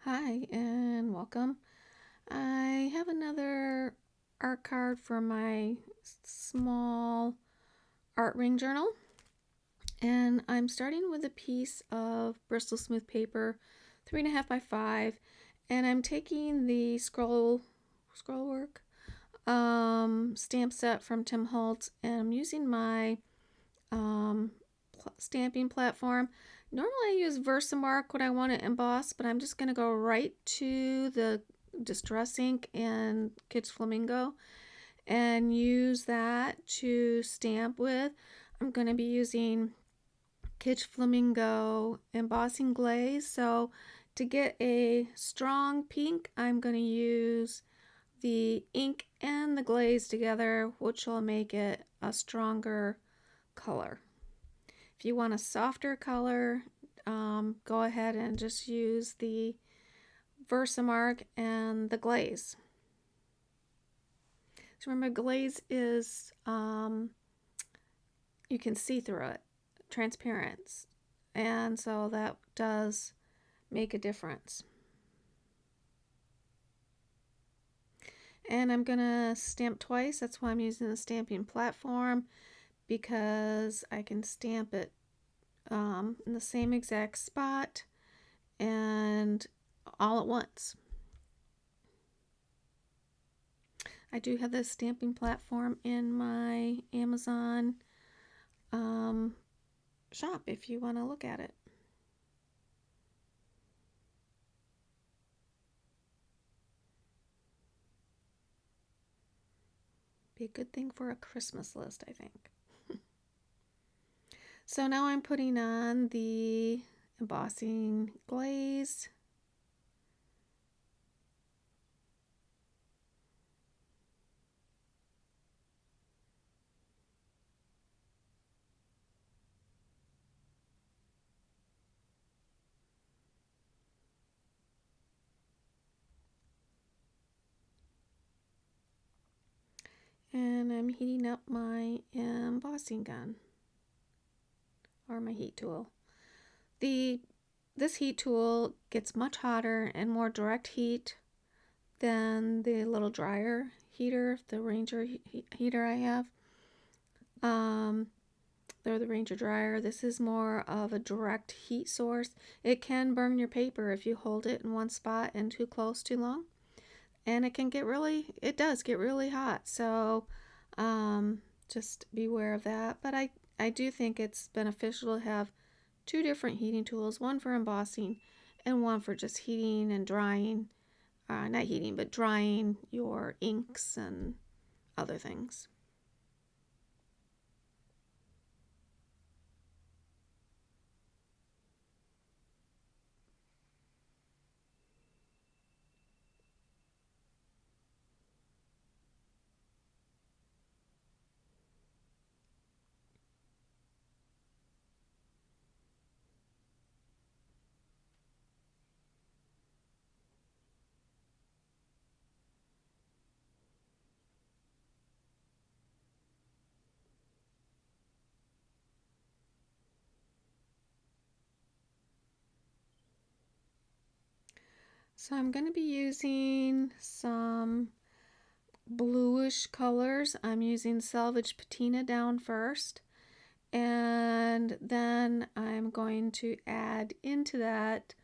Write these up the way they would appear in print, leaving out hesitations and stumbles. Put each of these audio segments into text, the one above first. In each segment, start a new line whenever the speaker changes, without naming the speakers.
Hi and welcome. I have another art card for my small art ring journal, and I'm starting with a piece of Bristol smooth paper, 3.5 by 5, and I'm taking the scrollwork stamp set from Tim Holtz, and I'm using my stamping platform. Normally I use Versamark when I want to emboss, but I'm just going to go right to the Distress Ink and Kitsch Flamingo and use that to stamp with. I'm going to be using Kitsch Flamingo embossing glaze. So to get a strong pink, I'm going to use the ink and the glaze together, which will make it a stronger color. If you want a softer color, go ahead and just use the Versamark and the glaze. So remember, glaze is, you can see through it, transparent, and so that does make a difference. And I'm gonna stamp twice. That's why I'm using the stamping platform, because I can stamp it in the same exact spot and all at once. I do have this stamping platform in my Amazon shop if you want to look at it. Be a good thing for a Christmas list, I think. So now I'm putting on the embossing glaze. And I'm heating up my embossing gun or my heat tool. This heat tool gets much hotter and more direct heat than the little dryer heater, the Ranger heater I have. They're the Ranger dryer. This is more of a direct heat source. It can burn your paper if you hold it in one spot and too close too long. And it does get really hot. So just beware of that. But I do think it's beneficial to have two different heating tools, one for embossing and one for just heating and drying, not heating, but drying your inks and other things. So I'm going to be using some bluish colors. I'm using salvage patina down first, and then I'm going to add into that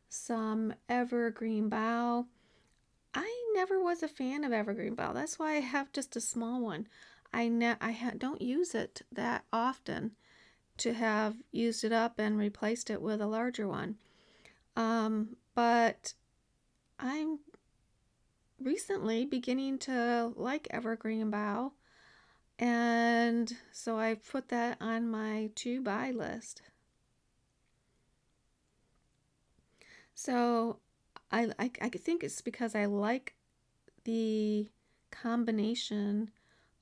some evergreen bough. I never was a fan of evergreen bough. That's why I have just a small one. I don't use it that often to have used it up and replaced it with a larger one. But I'm recently beginning to like evergreen bough, and so I put that on my to buy list. So I think it's because I like the combination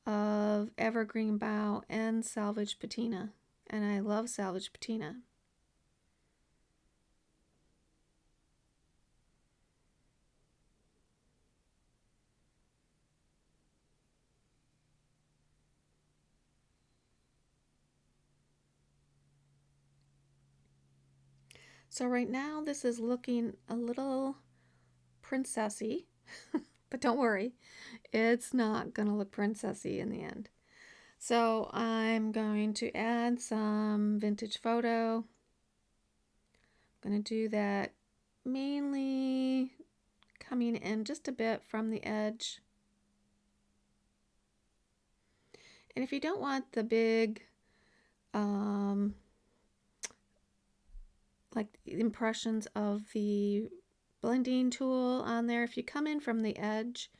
of evergreen bough and salvage patina, and I love salvage patina. So right now this is looking a little princessy, but don't worry, it's not gonna look princessy in the end. So I'm going to add some vintage photo. I'm going to do that mainly coming in just a bit from the edge. And if you don't want the big like impressions of the blending tool on there, if you come in from the edge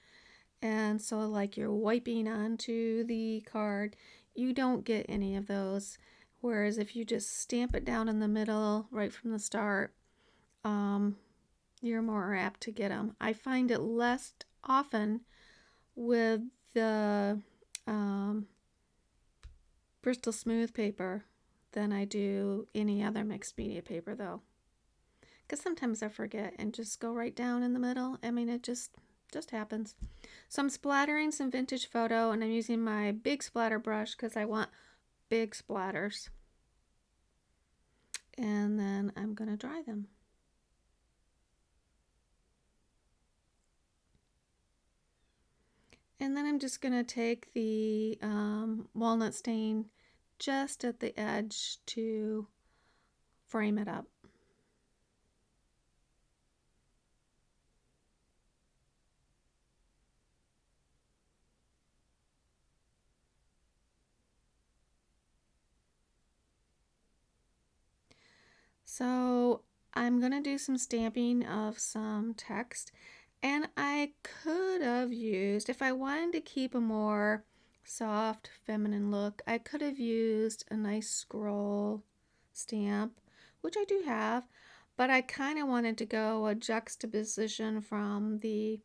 and so like you're wiping onto the card, you don't get any of those. Whereas if you just stamp it down in the middle right from the start, you're more apt to get them. I find it less often with the Bristol Smooth paper than I do any other mixed media paper though. Because sometimes I forget and just go right down in the middle. I mean, it just happens. So I'm splattering some vintage photo and I'm using my big splatter brush because I want big splatters. And then I'm going to dry them. And then I'm just going to take the walnut stain just at the edge to frame it up. So I'm going to do some stamping of some text, and I could have used, if I wanted to keep a more soft feminine look, I could have used a nice scroll stamp, which I do have, but I kind of wanted to go a juxtaposition from the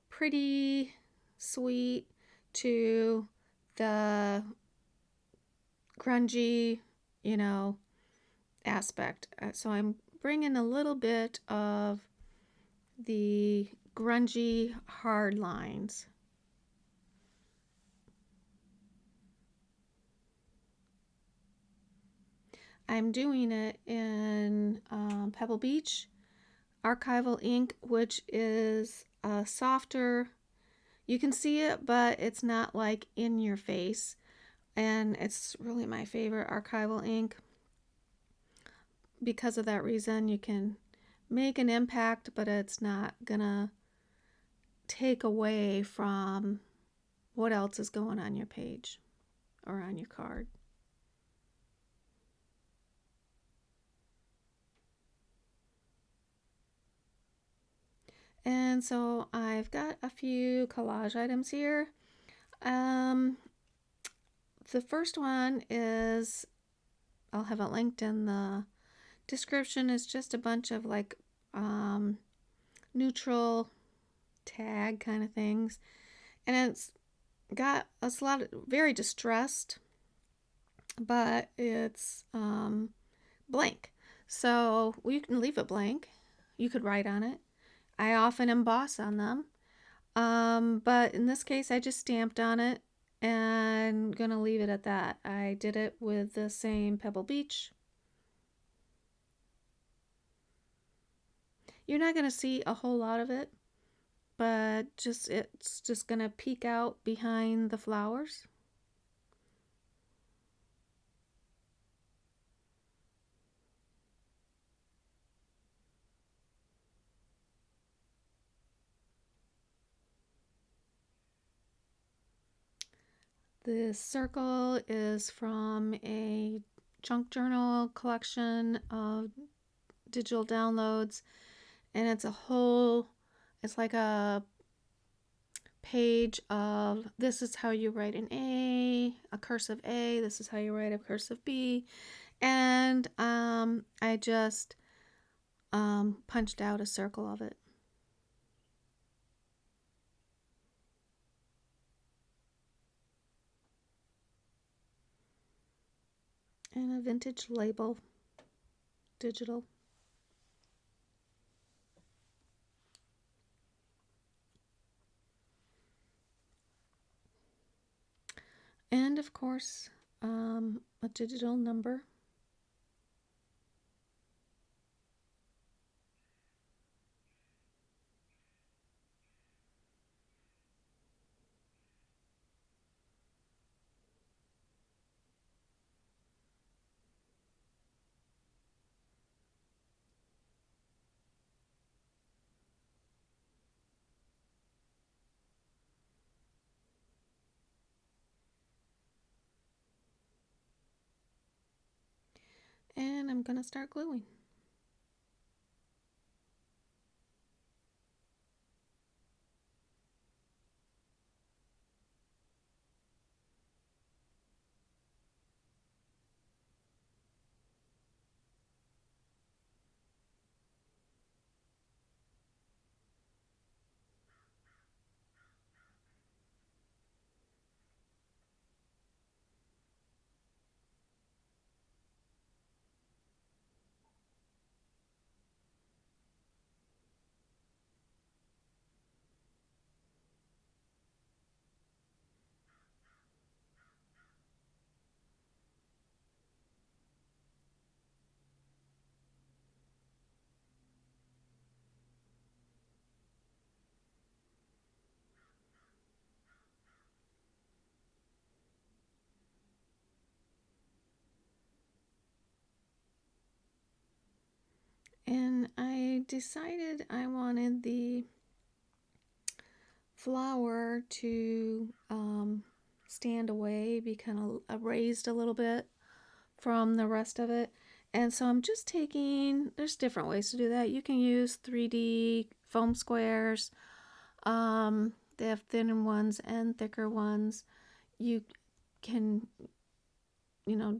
pretty sweet to the grungy, aspect. So I'm bringing a little bit of the grungy hard lines. I'm doing it in Pebble Beach Archival Ink, which is a softer, you can see it, but it's not like in your face. And it's really my favorite archival ink. Because of that reason, you can make an impact, but it's not gonna take away from what else is going on your page or on your card. And so I've got a few collage items here. The first one is, I'll have it linked in the description, is just a bunch of like neutral tag kind of things. And it's got a lot of very distressed, but it's blank. So you can leave it blank. You could write on it. I often emboss on them. But in this case, I just stamped on it and gonna leave it at that. I did it with the same Pebble Beach. You're not gonna see a whole lot of it, but it's just gonna peek out behind the flowers. This circle is from a junk journal collection of digital downloads, and it's like a page of, this is how you write an A, a cursive A, this is how you write a cursive B, and I just punched out a circle of it. And a vintage label, digital. And of course, a digital number. And I'm going to start gluing. And I decided I wanted the flower to stand away, be kind of raised a little bit from the rest of it. And so I'm just taking, there's different ways to do that. You can use 3D foam squares. They have thinner ones and thicker ones. You can,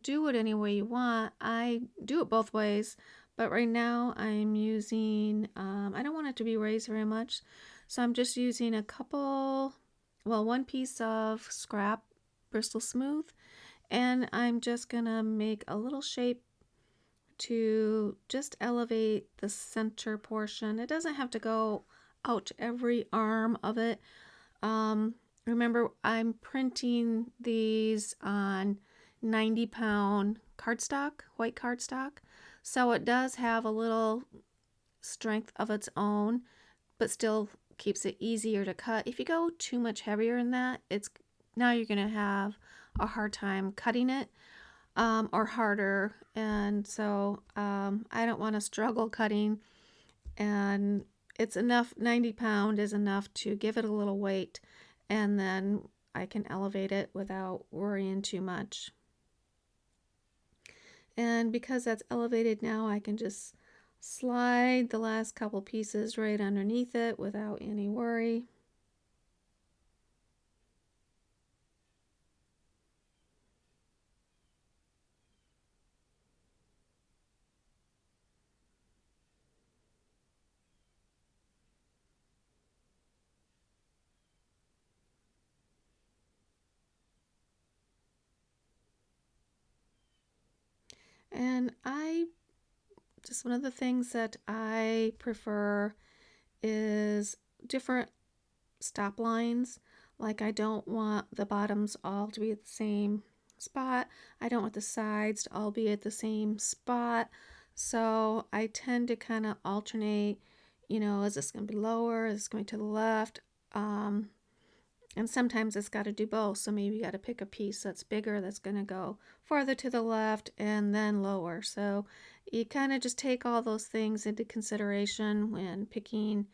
do it any way you want. I do it both ways, but right now I'm using, I don't want it to be raised very much. So I'm just using one piece of scrap Bristol Smooth, and I'm just gonna make a little shape to just elevate the center portion. It doesn't have to go out every arm of it. Remember, I'm printing these on 90-pound cardstock, white cardstock, so it does have a little strength of its own, but still keeps it easier to cut. If you go too much heavier than that, now you're going to have a hard time cutting it, or harder, and so I don't want to struggle cutting, and it's enough. 90-pound is enough to give it a little weight, and then I can elevate it without worrying too much. And because that's elevated now, I can just slide the last couple pieces right underneath it without any worry. And one of the things that I prefer is different stop lines. Like, I don't want the bottoms all to be at the same spot. I don't want the sides to all be at the same spot. So I tend to kind of alternate, is this going to be lower? Is this going to the left? And sometimes it's got to do both. So maybe you got to pick a piece that's bigger, that's going to go farther to the left and then lower. So you kind of just take all those things into consideration when picking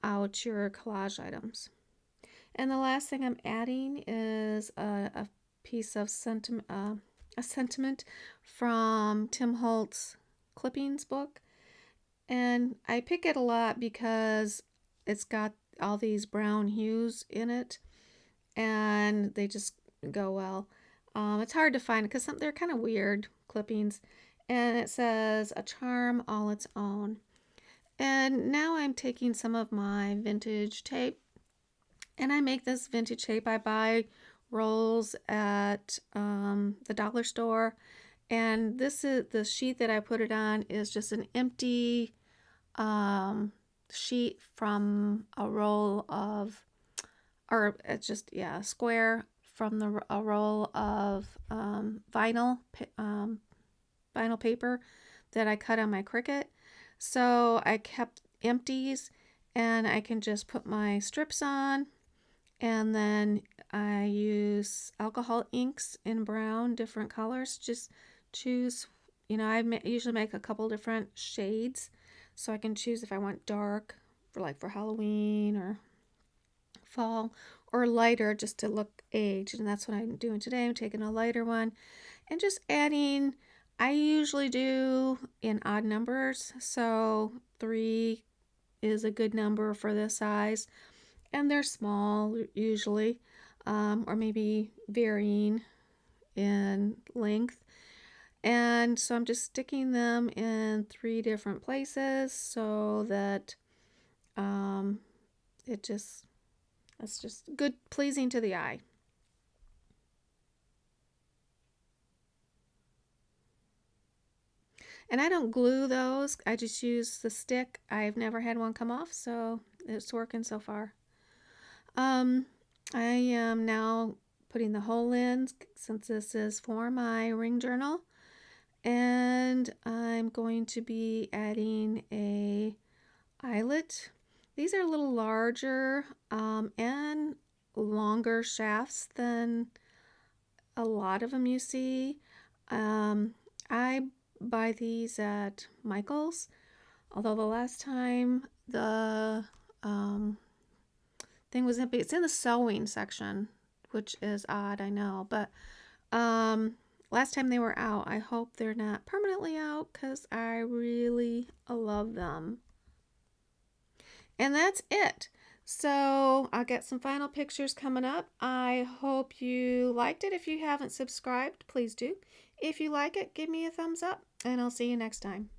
out your collage items. And the last thing I'm adding is a piece of a sentiment from Tim Holtz clippings book. And I pick it a lot because it's got all these brown hues in it, and they just go well. It's hard to find because they're kind of weird clippings, and it says a charm all its own. And now I'm taking some of my vintage tape, and I make this vintage tape. I buy rolls at the dollar store, and this is the sheet that I put it on is just an empty sheet from a roll of, or it's just, a square from a roll of vinyl paper that I cut on my Cricut. So I kept empties, and I can just put my strips on, and then I use alcohol inks in brown, different colors. Just choose, I usually make a couple different shades, so I can choose if I want dark for Halloween or fall, or lighter just to look aged. And that's what I'm doing today. I'm taking a lighter one and just adding I usually do in odd numbers, so 3 is a good number for this size, and they're small usually, or maybe varying in length. And so I'm just sticking them in 3 different places so that um, it's just good, pleasing to the eye. And I don't glue those, I just use the stick. I've never had one come off, so it's working so far. I am now putting the hole in since this is for my ring journal. And I'm going to be adding a eyelet. These are a little larger and longer shafts than a lot of them you see. I buy these at Michael's, although the last time the thing was empty. It's in the sewing section, which is odd, I know, but last time they were out. I hope they're not permanently out because I really love them. And that's it. So I'll get some final pictures coming up. I hope you liked it. If you haven't subscribed, please do. If you like it, give me a thumbs up, and I'll see you next time.